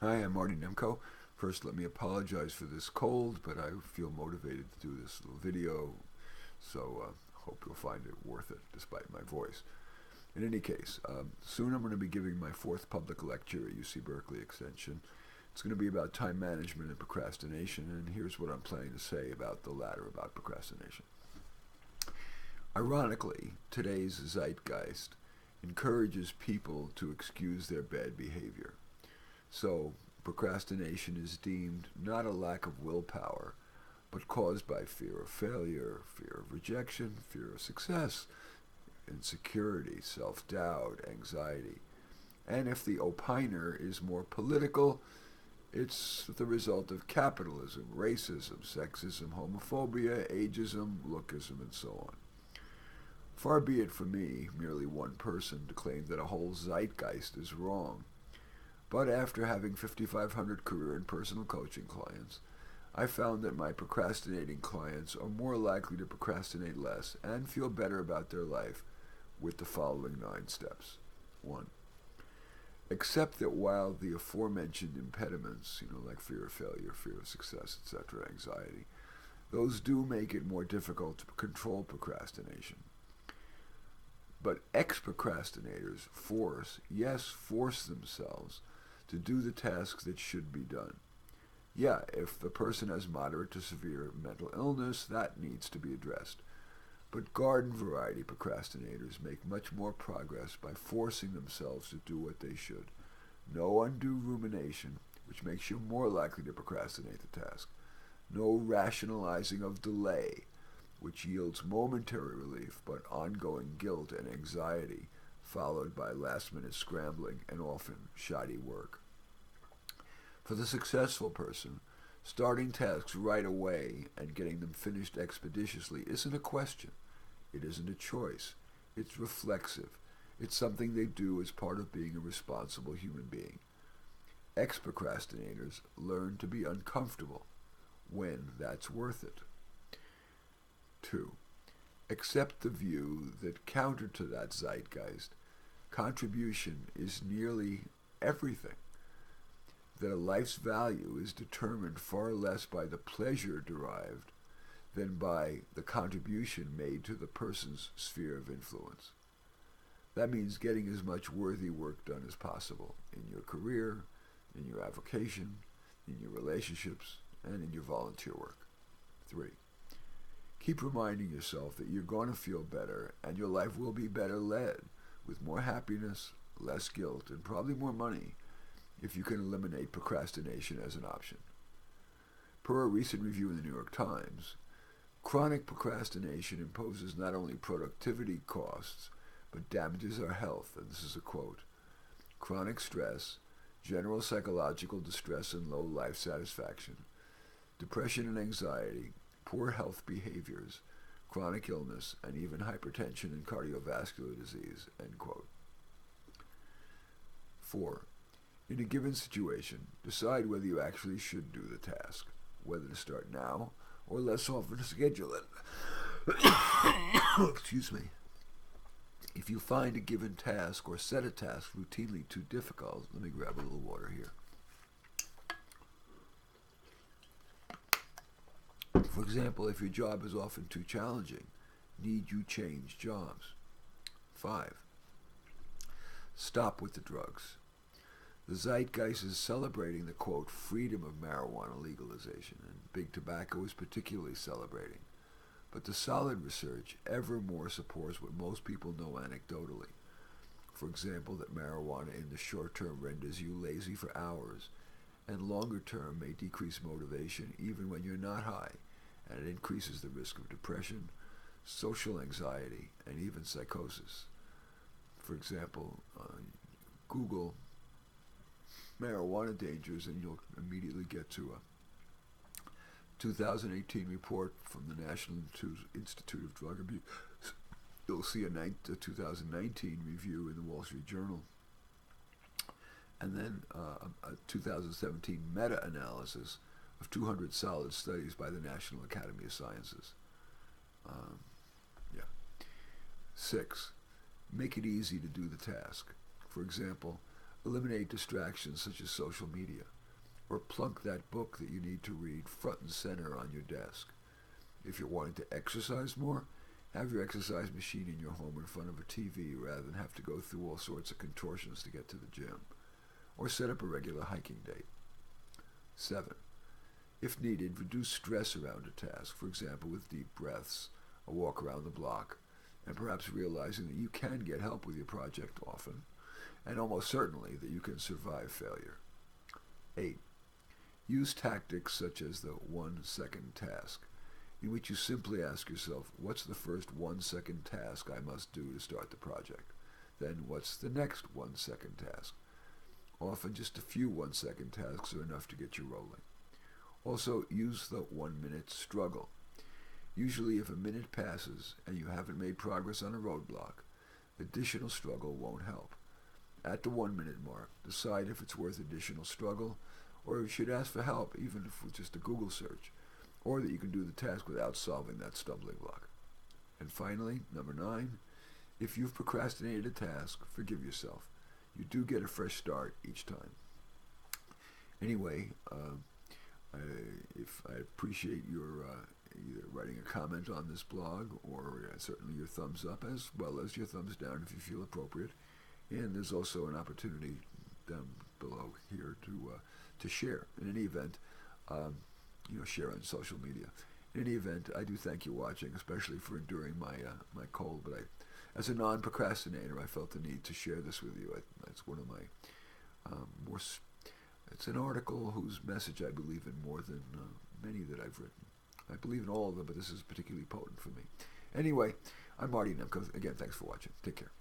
Hi, I'm Marty Nemko. First, let me apologize for this cold, but I feel motivated to do this little video, so hope you'll find it worth it despite my voice. In any case, soon I'm going to be giving my fourth public lecture at UC Berkeley Extension. It's going to be about time management and procrastination, and here's what I'm planning to say about the latter, about procrastination. Ironically, today's zeitgeist encourages people to excuse their bad behavior. So, procrastination is deemed not a lack of willpower, but caused by fear of failure, fear of rejection, fear of success, insecurity, self doubt, anxiety. And if the opiner is more political, it's the result of capitalism, racism, sexism, homophobia, ageism, lookism, and so on. Far be it from me, merely one person, to claim that a whole zeitgeist is wrong. But after having 5,500 career and personal coaching clients, I found that my procrastinating clients are more likely to procrastinate less and feel better about their life with the following 9 steps. 1. Accept that while the aforementioned impediments, like fear of failure, fear of success, etc., anxiety, those do make it more difficult to control procrastination. But ex-procrastinators force themselves to do the tasks that should be done. Yeah, if the person has moderate to severe mental illness, that needs to be addressed. But garden variety procrastinators make much more progress by forcing themselves to do what they should. No undue rumination, which makes you more likely to procrastinate the task. No rationalizing of delay, which yields momentary relief but ongoing guilt and anxiety, followed by last-minute scrambling and often shoddy work. For the successful person, starting tasks right away and getting them finished expeditiously isn't a question. It isn't a choice. It's reflexive. It's something they do as part of being a responsible human being. Ex-procrastinators learn to be uncomfortable when that's worth it. 2. Accept the view that counter to that zeitgeist, contribution is nearly everything. That a life's value is determined far less by the pleasure derived than by the contribution made to the person's sphere of influence. That means getting as much worthy work done as possible in your career, in your avocation, in your relationships, and in your volunteer work. 3. Keep reminding yourself that you're going to feel better and your life will be better led, with more happiness, less guilt, and probably more money if you can eliminate procrastination as an option. Per a recent review in the New York Times, chronic procrastination imposes not only productivity costs, but damages our health, and this is a quote: chronic stress, general psychological distress and low life satisfaction, depression and anxiety, poor health behaviors, chronic illness, and even hypertension and cardiovascular disease, end quote. 4. In a given situation, decide whether you actually should do the task, whether to start now or less often to schedule it. Excuse me. If you find a given task or set a task routinely too difficult, let me grab a little water here. For example, if your job is often too challenging, need you change jobs? 5. Stop with the drugs. The zeitgeist is celebrating the, quote, freedom of marijuana legalization, and big tobacco is particularly celebrating. But the solid research ever more supports what most people know anecdotally. For example, that marijuana in the short term renders you lazy for hours, and longer term may decrease motivation even when you're not high, and it increases the risk of depression, social anxiety, and even psychosis. For example, Google marijuana dangers and you'll immediately get to a 2018 report from the National Institute of Drug Abuse. You'll see a 2019 review in the Wall Street Journal, and then a 2017 meta-analysis of 200 solid studies by the National Academy of Sciences. Yeah. 6. Make it easy to do the task. For example, Eliminate distractions such as social media, or plunk that book that you need to read front and center on your desk. If you're wanting to exercise more, have your exercise machine in your home in front of a TV rather than have to go through all sorts of contortions to get to the gym. Or set up a regular hiking date. 7. If needed, reduce stress around a task, for example with deep breaths, a walk around the block, and perhaps realizing that you can get help with your project often, and almost certainly that you can survive failure. 8. Use tactics such as the 1-second task, in which you simply ask yourself, what's the first 1-second task I must do to start the project? Then what's the next 1-second task? Often just a few 1-second tasks are enough to get you rolling. Also, use the 1-minute struggle. Usually if a minute passes and you haven't made progress on a roadblock, additional struggle won't help. At the 1-minute mark, decide if it's worth additional struggle, or if you should ask for help, even if it's just a Google search, or that you can do the task without solving that stumbling block. And finally, number 9, if you've procrastinated a task, forgive yourself. You do get a fresh start each time. Anyway, if I appreciate your either writing a comment on this blog or certainly your thumbs up as well as your thumbs down if you feel appropriate. And there's also an opportunity down below here to share. In any event, share on social media. In any event, I do thank you for watching, especially for enduring my cold. But as a non-procrastinator, I felt the need to share this with you. It's one of my it's an article whose message I believe in more than many that I've written. I believe in all of them, but this is particularly potent for me. Anyway, I'm Marty Nemko. Again, thanks for watching. Take care.